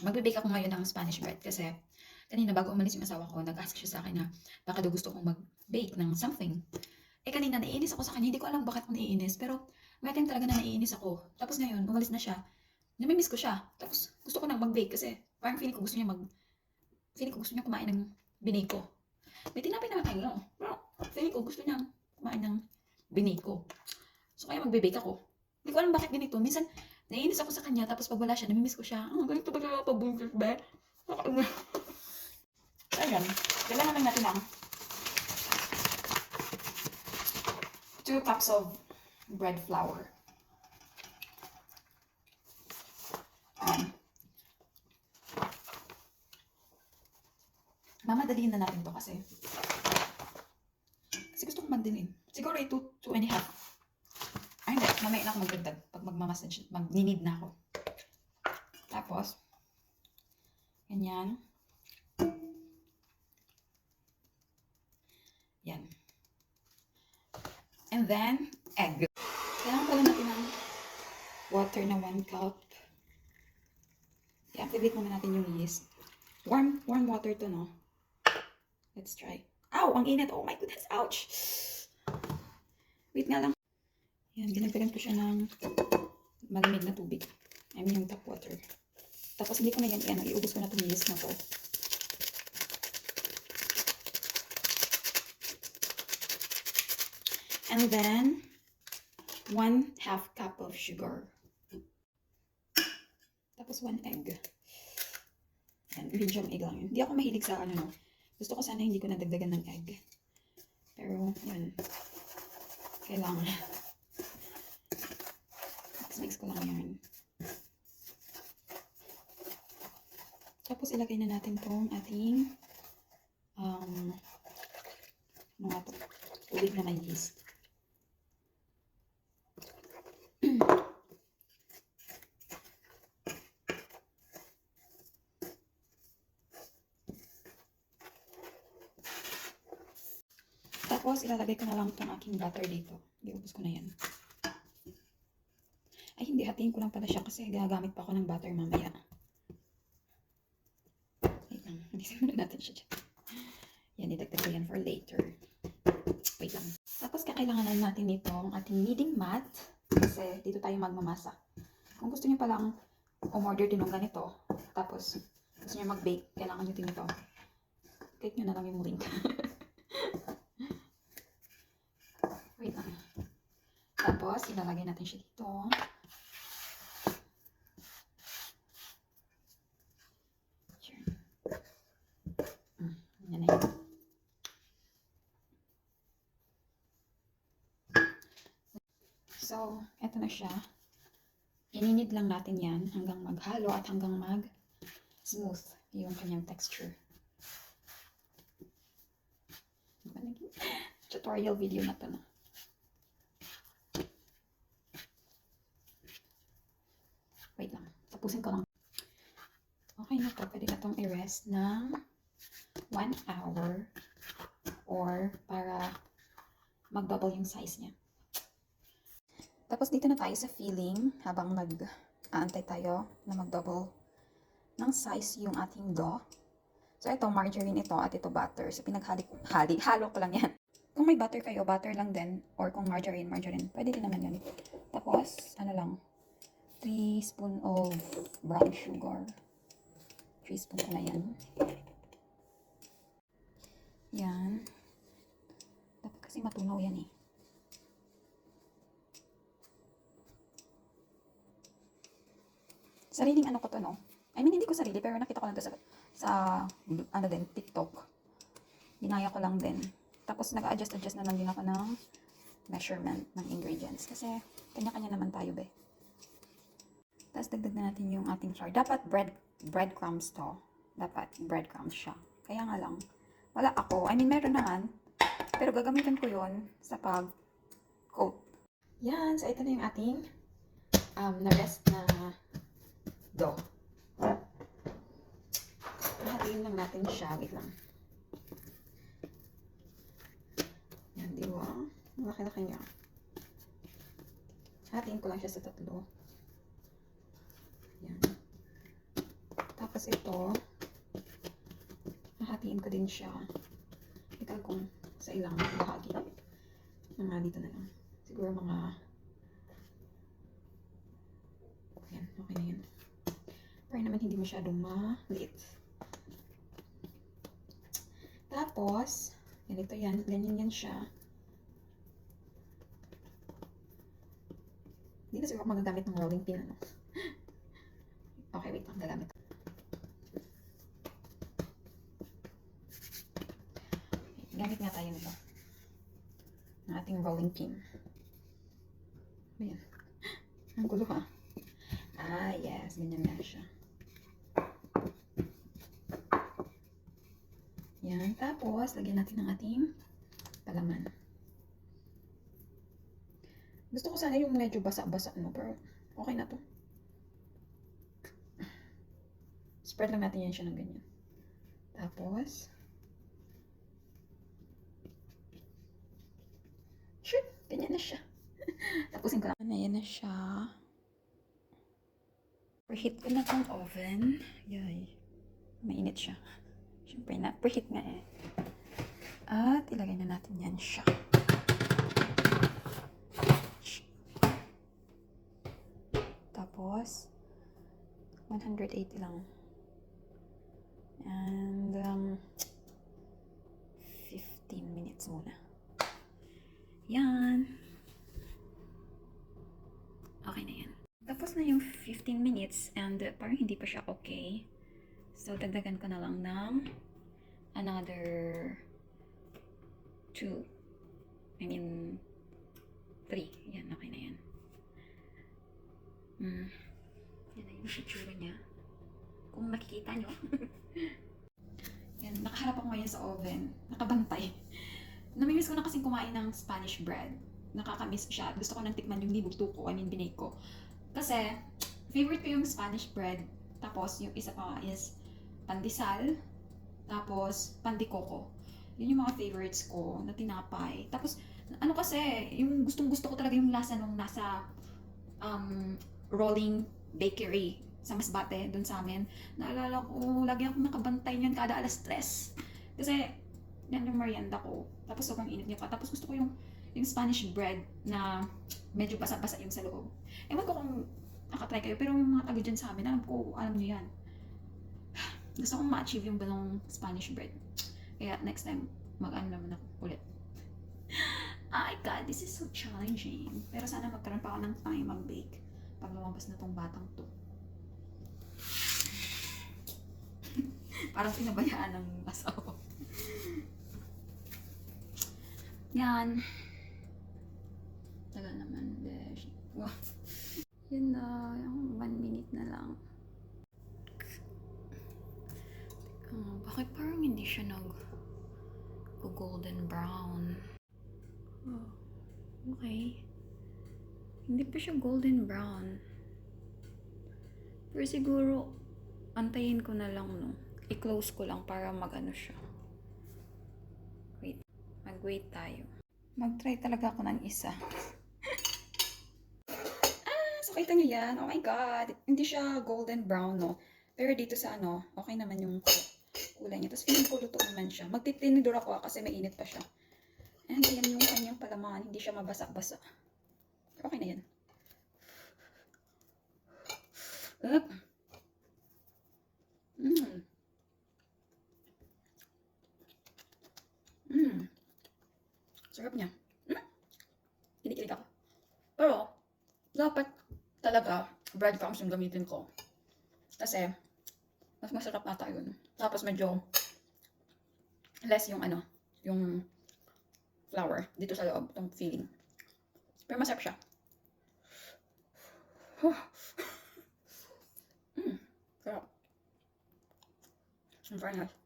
Magbe-bake ako ngayon ng Spanish bread kasi kanina bago umalis yung asawa ko, nag-ask siya sa akin na baka daw gusto kong mag-bake ng something. Eh kanina naiinis ako sa kanya, hindi ko alam bakit ako naiinis, pero may time talaga na naiinis ako. Tapos ngayon, umalis na siya, namimiss ko siya. Tapos gusto ko nang mag-bake kasi parang feeling ko gusto niya kumain ng biniko. May tinapay naman tayo, no? Pero feeling ko gusto niya kumain ng biniko. So kaya magbe-bake ako. Hindi ko alam bakit ganito. Minsan, naiinis ako sa kanya, tapos pag wala siya, namimiss ko siya. Ganito ba siya pabungkit ba? Ayan. Kailangan lang natin ng 2 cups of bread flour. Ayan. Mamadaliin na natin to kasi gusto ko magdilin. Siguro 2 and a half. Ay, hindi. Mamaya na ako magdagdag pag magmamassage. Magninid na ako. Tapos, ganyan. Yan. And then, egg. Kailangan pala natin ng water na 1 cup. I-activate muna natin yung yeast. Warm water to, no? Let's try. Ow! Ang init! Oh my goodness! Ouch! Wait nga lang. Yan, ginagdagan ko siya ng malamig na tubig. I mean yung tap water. Tapos hindi ko na yan, iubos ko na itong yeast na to. And then, 1/2 cup of sugar. Tapos 1 egg. Yan, medium egg lang yun. Hindi ako mahilig sa ano, no. Gusto ko sana hindi ko nadagdagan ng egg. Pero, yan. Kailangan. Mix ko lang yan. Tapos ilagay na natin tong ating mga tubig na may yeast. Tapos ilalagay ko na lang tong aking butter dito. Iubos ko na yan. Ay, hindi. Hatiin ko lang pala siya kasi gagamit pa ako ng butter mamaya. Wait lang. Halisin muna natin siya dyan. Yan, idagdag ko yan for later. Wait lang. Tapos kakailanganan natin itong ating kneading mat kasi dito tayo magmamasa. Kung gusto niyo palang umorder din ng ganito, tapos gusto niyo mag-bake, kailangan niyo din ito. Click nyo na lang yung link. Wait lang. Tapos, ilalagay natin siya dito. Yan na yun. So, eto na siya. Ininid lang natin yan hanggang maghalo at hanggang mag-smooth yung kanyang texture. Tutorial video na to na. Wait lang. Tapusin ko lang. Okay na to. Pwede na itong i-rest ng 1 hour or para mag-double yung size niya. Tapos dito na tayo sa filling habang nag-aantay tayo na mag-double ng size yung ating dough. So ito, margarine ito at ito butter. So halo ko lang yan. Kung may butter kayo, butter lang din. Or kung margarine, pwede din naman yan. Tapos, ano lang, 3 spoon of brown sugar. 3 spoon ko na yan. Yan. Dapat kasi matunaw yan eh. Sariling ano ko to, no? I mean, hindi ko sarili, pero nakita ko lang to sa ano din, TikTok. Ginaya ko lang din. Tapos, nag-adjust na lang din ako ng measurement ng ingredients. Kasi, kanya-kanya naman tayo, be. Tapos, dagdag na natin yung ating flour. Dapat breadcrumbs to. Dapat breadcrumbs siya. Kaya nga lang, wala ako. I mean, meron naman. Pero gagamitin ko yon sa pag-coat. Yan. So, ito na yung ating na-rest na dough. Hatiin lang natin siya. Wait lang. Yan, di ba? Malaki-laki niya. Hatiin ko lang siya sa 3. Yan. Tapos ito, hahatiin ko din siya. Ikaw kung sa ilang bahagi. Mga dito na lang. Siguro mga... Yan, okay na yun. Para naman hindi masyadong maliit. Tapos, ganito yan. Ganyan yan siya. Hindi na siguro ako magagamit ng rolling pin, ano. Okay, wait lang. Gagamit. Gamit nga tayo nito. Ng ating rolling pin. Ayan. Ang gulo ha. Ah, yes. Ganyan nga siya. Yan. Tapos, lagyan natin ng ating palaman. Gusto ko sana yung medyo basa-basa, no? Pero, okay na to. Spread lang natin yan siya ng ganyan. Tapos, shoot! Ganyan na siya. Tapusin ko lang. Ayan na siya. Preheat ko na tong oven. Yay. Mainit siya. Siyempre na, preheat nga eh. At ilagay na natin yan siya. Tapos, 180 lang. And, 15 minutes muna. Yan. Okay na yan. Tapos na yung 15 minutes and parang hindi pa siya okay. So, dagdagan ko na lang ng another 2. I mean, 3. Yan, okay na yan. Yan na yung itsura niya. Kung makikita nyo. Yan, nakaharap ako ngayon sa oven. Nakabantay. Namimiss ko na kasing kumain ng Spanish bread. Nakakamiss siya. Gusto ko nang tikman yung nilugto ko, binake ko. Kasi, favorite ko yung Spanish bread. Tapos, yung isa pa is pandesal. Tapos, pandikoko. Yun yung mga favorites ko na tinapay. Tapos, ano kasi, yung gustong gusto ko talaga yung lasa nung nasa Rolling Bakery sa Masbate, dun sa amin. Naalala ko, lagi akong nakabantay niyan kada alas 3. Kasi, yan yung merienda ko. Tapos, sobrang init niya pa. Tapos, gusto ko yung Spanish bread na medyo basa-basa yung sa loob. Ewan ko kung nakatry kayo, pero yung mga taga dyan sa amin, alam nyo yan. Gusto kong ma-achieve yung ganong Spanish bread. Kaya next time, mag-ano naman ako ulit. Oh my God, this is so challenging. Pero sana magkaroon pa ako ng time mag-bake pag lumabas na tong batang to. Parang pinabayaan ng asawa. Yan. Tagal naman, besh. Wow. Yun na, yung 1 minute na lang. Bakit parang hindi siya golden brown? Oh, okay. Hindi pa siya golden brown. Pero siguro, antayin ko na lang, no? I-close ko lang para mag-ano siya. Wait. Mag-wait tayo. Mag-try talaga ako ng isa. So, kita niyo yan. Oh my God. Hindi siya golden brown, no? Pero dito sa okay naman yung kulay niya. Tapos feeling ko luto naman siya. Magtitinidor ako kasi mainit pa siya. And ayan yung kanyang palaman. Hindi siya mabasa-basa. Okay na yan. Up. Sarap niya. Kinikilig ako. Pero, dapat talaga breadcrumbs yung gamitin ko. Kasi, mas masarap ata yun. Tapos medyo less yung yung flour dito sa loob, yung filling. Pero masarap siya. Sarap. Very nice.